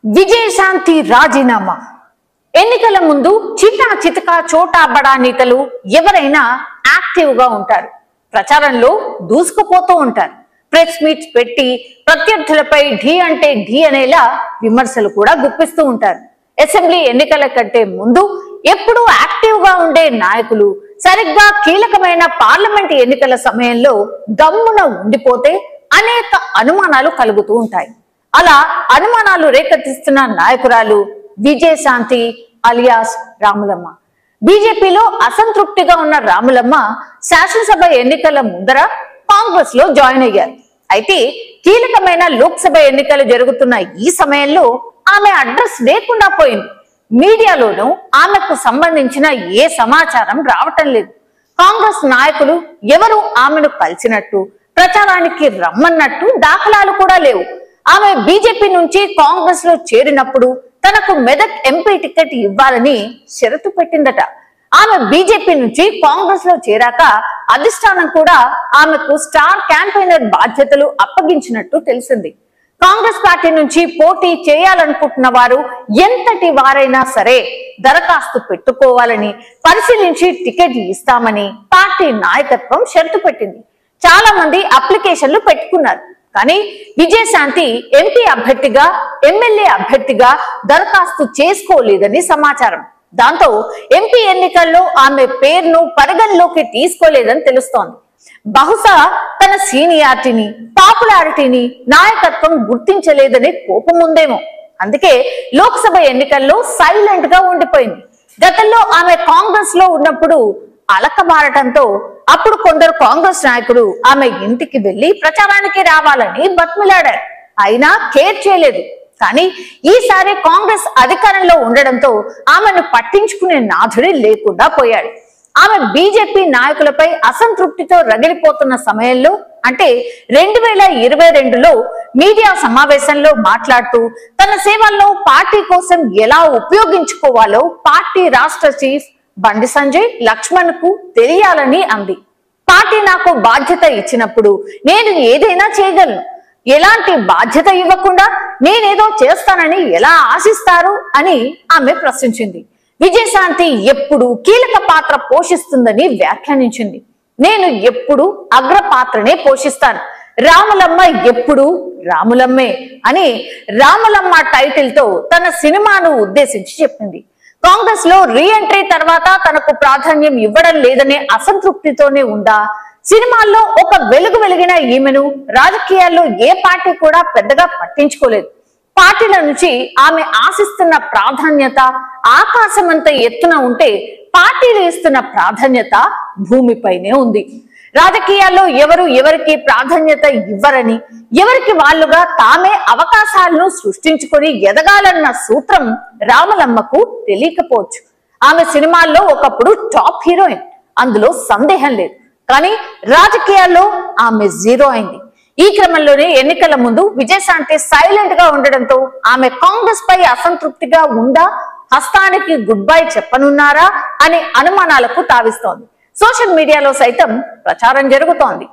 విజయశాంతి రాజీనామా. ఎన్నికల ముందు చిట్టా చితక చోటా బడా నేతలు ఎవరైనా యాక్టివ్ గా ఉంటారు, ప్రచారంలో దూసుకుపోతూ ఉంటారు. ప్రెస్ మీట్స్ పెట్టి ప్రత్యర్థులపై ఢీ అంటే ఢీ అనేలా విమర్శలు కూడా గుప్పిస్తూ ఉంటారు. అసెంబ్లీ ఎన్నికల కంటే ముందు ఎప్పుడూ యాక్టివ్ గా ఉండే నాయకులు సరిగ్గా కీలకమైన పార్లమెంట్ ఎన్నికల సమయంలో దమ్మున ఉండిపోతే అనేక అనుమానాలు కలుగుతూ ఉంటాయి. అలా అనుమానాలు రేకెత్తిస్తున్న నాయకురాలు విజయశాంతి అలియాస్ రాములమ్మ. బీజేపీలో అసంతృప్తిగా ఉన్న రాములమ్మ శాసనసభ ఎన్నికల ముందర కాంగ్రెస్ లో జాయిన్ అయ్యారు. అయితే కీలకమైన లోక్సభ ఎన్నికలు జరుగుతున్న ఈ సమయంలో ఆమె అడ్రస్ లేకుండా పోయింది. మీడియాలోనూ ఆమెకు సంబంధించిన ఏ సమాచారం రావటం లేదు. కాంగ్రెస్ నాయకులు ఎవరు ఆమెను కలిసినట్టు, ప్రచారానికి రమ్మన్నట్టు దాఖలాలు కూడా లేవు. ఆమె బీజేపీ నుంచి కాంగ్రెస్ లో చేరినప్పుడు తనకు మెదక్ ఎంపీ టికెట్ ఇవ్వాలని షరతు పెట్టిందట. ఆమె బీజేపీ నుంచి కాంగ్రెస్ లో చేరాక అధిష్టానం కూడా ఆమెకు స్టార్ క్యాంపెయినర్ బాధ్యతలు అప్పగించినట్టు తెలిసింది. కాంగ్రెస్ పార్టీ నుంచి పోటీ చేయాలనుకుంటున్న వారు ఎంతటి వారైనా సరే దరఖాస్తు పెట్టుకోవాలని, పరిశీలించి టికెట్ ఇస్తామని పార్టీ నాయకత్వం షరతు పెట్టింది. చాలా మంది అప్లికేషన్లు పెట్టుకున్నారు. కానీ విజయశాంతి ఎంపీ అభ్యర్థిగా, ఎమ్మెల్యే అభ్యర్థిగా దరఖాస్తు చేసుకోలేదని సమాచారం. దాంతో ఎంపీ ఎన్నికల్లో ఆమె పేరును పరిగణలోకి తీసుకోలేదని తెలుస్తోంది. బహుశా తన సీనియారిటీని, పాపులారిటీని నాయకత్వం గుర్తించలేదనే కోపం ఉందేమో. అందుకే లోక్సభ ఎన్నికల్లో సైలెంట్ గా ఉండిపోయింది. గతంలో ఆమె కాంగ్రెస్ లో ఉన్నప్పుడు అలకబారటంతో అప్పుడు కొందరు కాంగ్రెస్ నాయకులు ఆమె ఇంటికి వెళ్లి ప్రచారానికి రావాలని బతిమిలాడారు. అయినా కేర్ చేయలేదు. కానీ ఈసారి కాంగ్రెస్ అధికారంలో ఉండడంతో ఆమెను పట్టించుకునే నాథుడి లేకుండా పోయాడు. ఆమె బీజేపీ నాయకులపై అసంతృప్తితో రగిలిపోతున్న సమయంలో, అంటే 2022లో మీడియా సమావేశంలో మాట్లాడుతూ తన సేవల్లో పార్టీ కోసం ఎలా ఉపయోగించుకోవాలో పార్టీ రాష్ట్ర చీఫ్ బండి సంజయ్ లక్ష్మణ్ కు తెలియాలని అంది. పార్టీ నాకు బాధ్యత ఇచ్చినప్పుడు నేను ఏదైనా చేయగలను. ఎలాంటి బాధ్యత ఇవ్వకుండా నేనేదో చేస్తానని ఎలా ఆశిస్తారు అని ఆమె ప్రశ్నించింది. విజయశాంతి ఎప్పుడు కీలక పాత్ర పోషిస్తుందని వ్యాఖ్యానించింది. నేను ఎప్పుడు అగ్ర పాత్రనే పోషిస్తాను, రాములమ్మ ఎప్పుడు రాములమ్మే అని రాములమ్మ టైటిల్ తో తన సినిమాను ఉద్దేశించి చెప్పింది. కాంగ్రెస్ లో రీఎంట్రీ తర్వాత తనకు ప్రాధాన్యం ఇవ్వడం లేదనే అసంతృప్తితోనే ఉందా? సినిమాల్లో ఒక వెలుగు వెలిగిన ఈమెను రాజకీయాల్లో ఏ పార్టీ కూడా పెద్దగా పట్టించుకోలేదు. పార్టీల నుంచి ఆమె ఆశిస్తున్న ప్రాధాన్యత ఆకాశమంత ఎత్తున ఉంటే పార్టీలు ఇస్తున్న ప్రాధాన్యత భూమిపైనే ఉంది. రాజకీయాల్లో ఎవరు ఎవరికి ప్రాధాన్యత ఇవ్వరని, ఎవరికి వాళ్ళుగా తామే అవకాశాలను సృష్టించుకొని ఎదగాలన్న సూత్రం రాములమ్మకు తెలియకపోవచ్చు. ఆమె సినిమాల్లో ఒకప్పుడు టాప్ హీరోయిన్, అందులో సందేహం లేదు. కానీ రాజకీయాల్లో ఆమె జీరో అయింది. ఈ క్రమంలోనే ఎన్నికల ముందు విజయశాంతి సైలెంట్ గా ఉండడంతో ఆమె కాంగ్రెస్ పై అసంతృప్తిగా ఉందా, హస్తానికి గుడ్ బై చెప్పనున్నారా అనే అనుమానాలకు తావిస్తోంది. సోషల్ మీడియాలో సైతం ప్రచారం జరుగుతోంది.